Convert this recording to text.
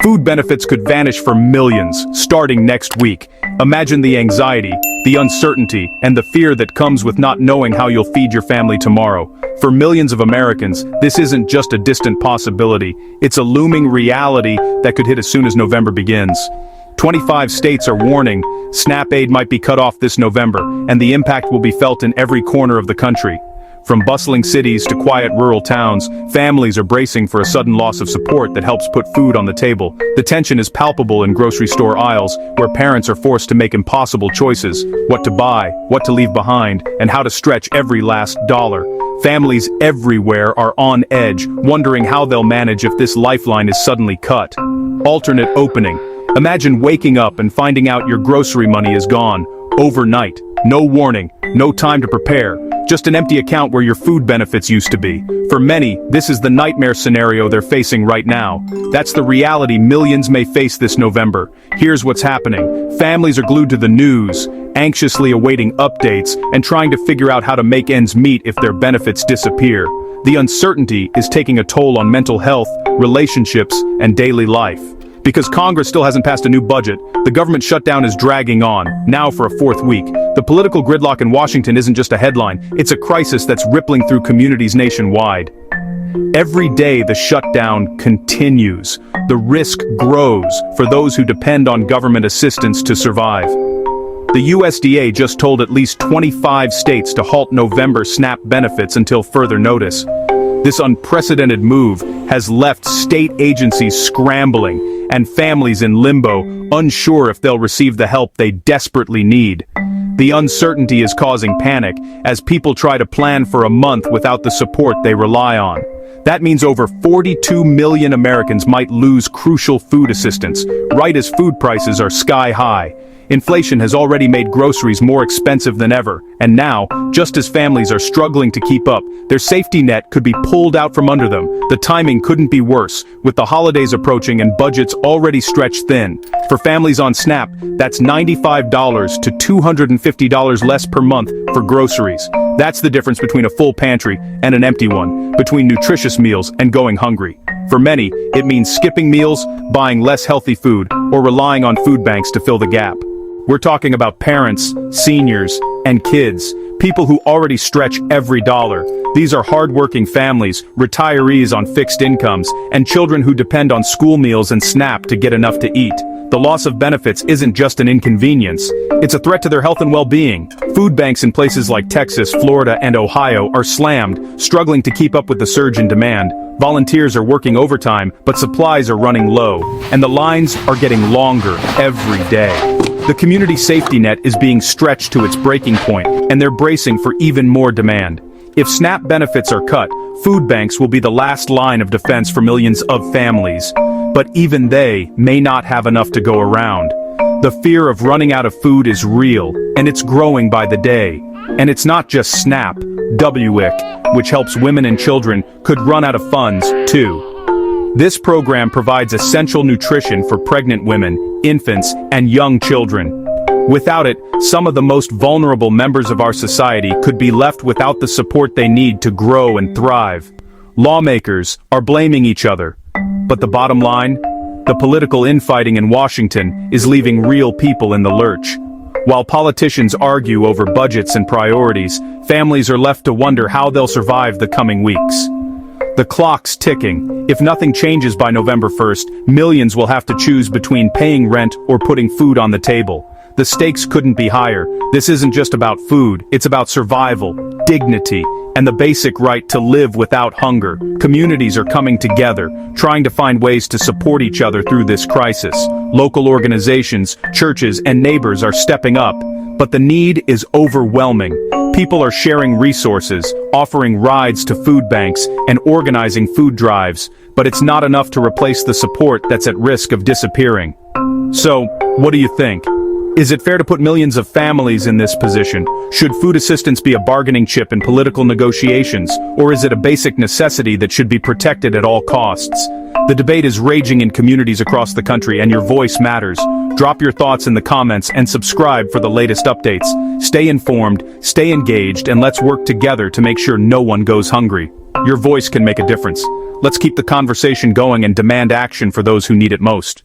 Food benefits could vanish for millions, starting next week. Imagine the anxiety, the uncertainty, and the fear that comes with not knowing how you'll feed your family tomorrow. For millions of Americans, this isn't just a distant possibility, it's a looming reality that could hit as soon as November begins. 25 states are warning SNAP aid might be cut off this November, and the impact will be felt in every corner of the country. From bustling cities to quiet rural towns, families are bracing for a sudden loss of support that helps put food on the table. The tension is palpable in grocery store aisles, where parents are forced to make impossible choices: what to buy, what to leave behind, and how to stretch every last dollar. Families everywhere are on edge, wondering how they'll manage if this lifeline is suddenly cut. Alternate opening. Imagine waking up and finding out your grocery money is gone, overnight. No warning, no time to prepare, just an empty account where your food benefits used to be. For many, this is the nightmare scenario they're facing right now. That's the reality millions may face this November. Here's what's happening. Families are glued to the news, anxiously awaiting updates and trying to figure out how to make ends meet if their benefits disappear. The uncertainty is taking a toll on mental health, relationships, and daily life. Because Congress still hasn't passed a new budget, the government shutdown is dragging on, now for a fourth week. The political gridlock in Washington isn't just a headline, it's a crisis that's rippling through communities nationwide. Every day the shutdown continues. The risk grows for those who depend on government assistance to survive. The USDA just told at least 25 states to halt November SNAP benefits until further notice. This unprecedented move has left state agencies scrambling and families in limbo, unsure if they'll receive the help they desperately need. The uncertainty is causing panic as people try to plan for a month without the support they rely on. That means over 42 million Americans might lose crucial food assistance, right as food prices are sky high. Inflation has already made groceries more expensive than ever, and now, just as families are struggling to keep up, their safety net could be pulled out from under them. The timing couldn't be worse, with the holidays approaching and budgets already stretched thin. For families on SNAP, that's $95 to $250 less per month for groceries. That's the difference between a full pantry and an empty one, between nutritious meals and going hungry. For many, it means skipping meals, buying less healthy food, or relying on food banks to fill the gap. We're talking about parents, seniors, and kids, people who already stretch every dollar. These are hard-working families, retirees on fixed incomes, and children who depend on school meals and SNAP to get enough to eat. The loss of benefits isn't just an inconvenience, it's a threat to their health and well-being. Food banks in places like Texas, Florida, and Ohio are slammed, struggling to keep up with the surge in demand. Volunteers are working overtime, but supplies are running low, and the lines are getting longer every day. The community safety net is being stretched to its breaking point, and they're bracing for even more demand. If SNAP benefits are cut, food banks will be the last line of defense for millions of families. But even they may not have enough to go around. The fear of running out of food is real, and it's growing by the day. And it's not just SNAP, WIC, which helps women and children, could run out of funds, too. This program provides essential nutrition for pregnant women, infants, and young children. Without it, some of the most vulnerable members of our society could be left without the support they need to grow and thrive. Lawmakers are blaming each other. But the bottom line? The political infighting in Washington is leaving real people in the lurch. While politicians argue over budgets and priorities, families are left to wonder how they'll survive the coming weeks. The clock's ticking. If nothing changes by November 1st, millions will have to choose between paying rent or putting food on the table. The stakes couldn't be higher. This isn't just about food, it's about survival, dignity, and the basic right to live without hunger. Communities are coming together, trying to find ways to support each other through this crisis. Local organizations, churches, and neighbors are stepping up, but the need is overwhelming. People are sharing resources, offering rides to food banks, and organizing food drives, but it's not enough to replace the support that's at risk of disappearing. So, what do you think? Is it fair to put millions of families in this position? Should food assistance be a bargaining chip in political negotiations, or is it a basic necessity that should be protected at all costs? The debate is raging in communities across the country, and your voice matters. Drop your thoughts in the comments and subscribe for the latest updates. Stay informed, stay engaged, and let's work together to make sure no one goes hungry. Your voice can make a difference. Let's keep the conversation going and demand action for those who need it most.